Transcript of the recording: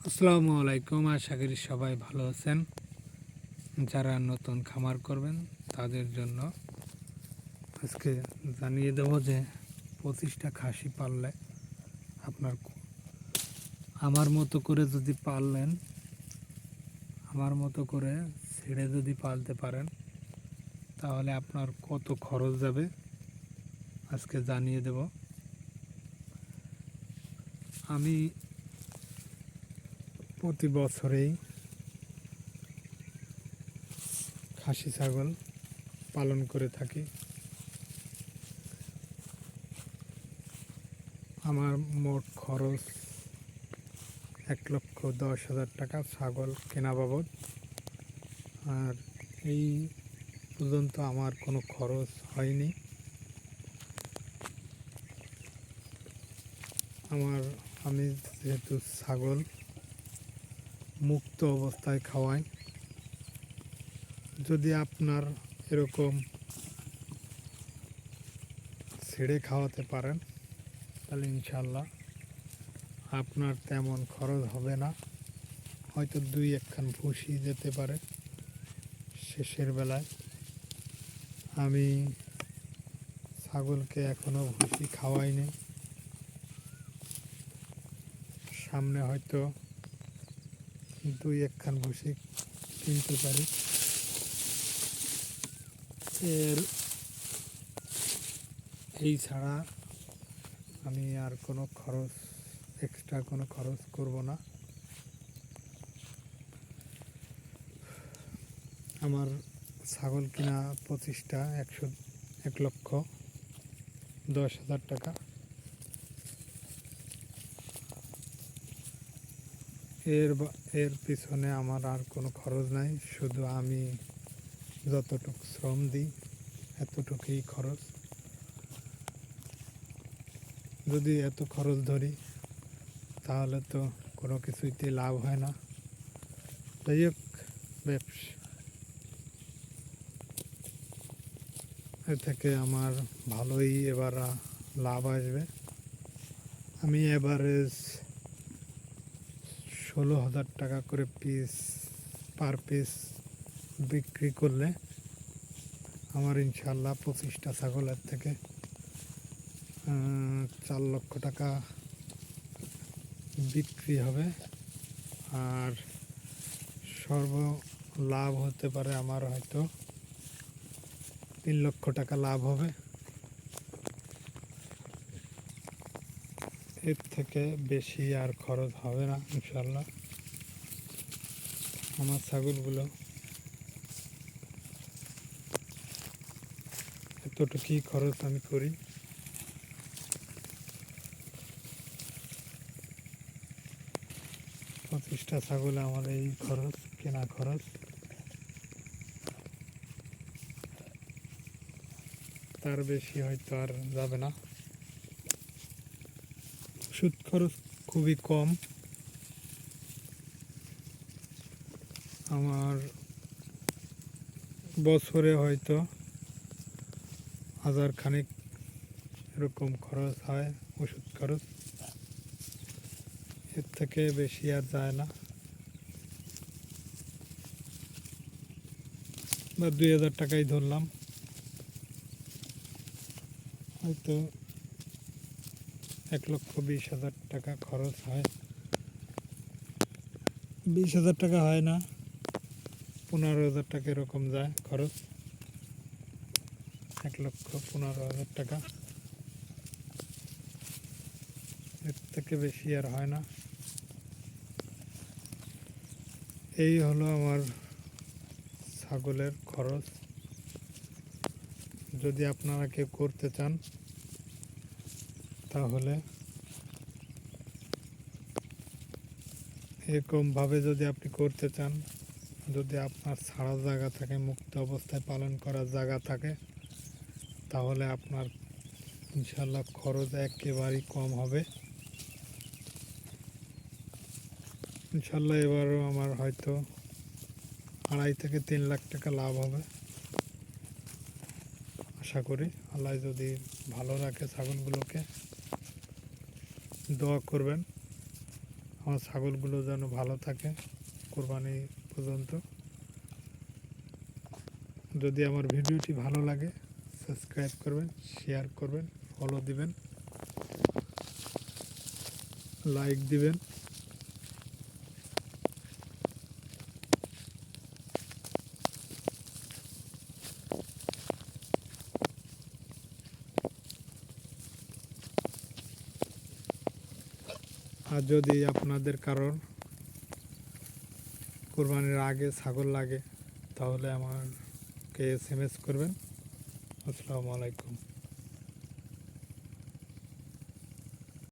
আসসালামু আলাইকুম। আশা করি সবাই ভালো আছেন। যারা নতুন খামার করবেন তাদের জন্য আজকে জানিয়ে দেব যে 25টা খাসি পাললে আপনার আমার মতো করে যদি পাললেন, আমার মতো করে ছেড়ে যদি পালতে পারেন তাহলে আপনার কত খরচ যাবে আজকে জানিয়ে দেব। আমি প্রতি বছরেই খাসি ছাগল পালন করে থাকি। আমার মোট খরচ 1,10,000 টাকা ছাগল কেনা বাবদ। আর এই পর্যন্ত আমার কোনো খরচ হয়নি। আমি যেহেতু ছাগল মুক্ত অবস্থায় খাওয়াই, যদি আপনার এরকম ছেড়ে খাওয়াতে পারেন তাহলে ইনশাল্লাহ আপনার তেমন খরচ হবে না। হয়তো 2-1 ভুসি যেতে পারে শেষের বেলায়। আমি ছাগলকে এখনও ভুসি খাওয়াইনি, সামনে হয়তো 2-1 ভুসি কিনতে পারি। এই ছাড়া আমি আর কোনো খরচ, এক্সট্রা কোনো খরচ করব না। আমার ছাগল কিনা 25টা 1,10,000 টাকা। এর পিছনে আমার আর কোনো খরচ নাই, শুধু আমি যতটুকু শ্রম দিই এতটুকুই খরচ। যদি এত খরচ ধরি তাহলে তো কোনো কিছুইতে লাভ হয় না। যাই হোক, ব্যবসা এ থেকে আমার ভালোই এবার লাভ আসবে। আমি এভারেজ 16,000 টাকা করে পার পিস বিক্রি করলে আমার ইনশাল্লাহ 25টা ছাগলের থেকে 4 লক্ষ টাকা বিক্রি হবে। আর সর্ব লাভ হতে পারে আমার হয়তো 3 লক্ষ টাকা লাভ হবে। এর থেকে বেশি আর খরচ হবে না ইনশাল্লাহ। আমার ছাগলগুলো এতটুকুই খরচ আমি করি। পঁচিশটা ছাগলে আমার এই খরচ, কেনা খরচ। তার বেশি হয়তো আর যাবে না। ওষুধ খরচ খুবই কম। আমার বছরে হয়তো 1,000 খানিক এরকম খরচ হয় ওষুধ খরচ। এর থেকে বেশি আর যায় না। বা 2,000 টাকাই ধরলাম, হয়তো 1,20,000 টাকা খরচ হয়। 20,000 টাকা হয় না, 15,000 টাকা এরকম যায় খরচ। 1,15,000 টাকা, এর থেকে বেশি আর হয় না। এই হলো আমার ছাগলের খরচ। যদি আপনারা কেউ করতে চান তাহলে এরকমভাবে যদি আপনি করতে চান, যদি আপনার ছাড়া জায়গা থাকে, মুক্ত অবস্থায় পালন করার জায়গা থাকে, তাহলে আপনার ইনশাল্লাহ খরচ একেবারেই কম হবে। ইনশাল্লাহ এবারও আমার হয়তো 2.5 থেকে 3 লাখ টাকা লাভ হবে আশা করি। আল্লাহ যদি ভালো রাখে ছাগলগুলোকে, দোয়া করবেন। আমার ছাগলগুলো যেন ভালো থাকে কোরবানি পর্যন্ত। যদি আমার ভিডিওটি ভালো লাগে সাবস্ক্রাইব করবেন, শেয়ার করবেন, ফলো দিবেন, লাইক দিবেন। আর যদি আপনাদের কারোর কোরবানির আগে ছাগল লাগে তাহলে আমাকে SMS করবেন। আসসালামু আলাইকুম।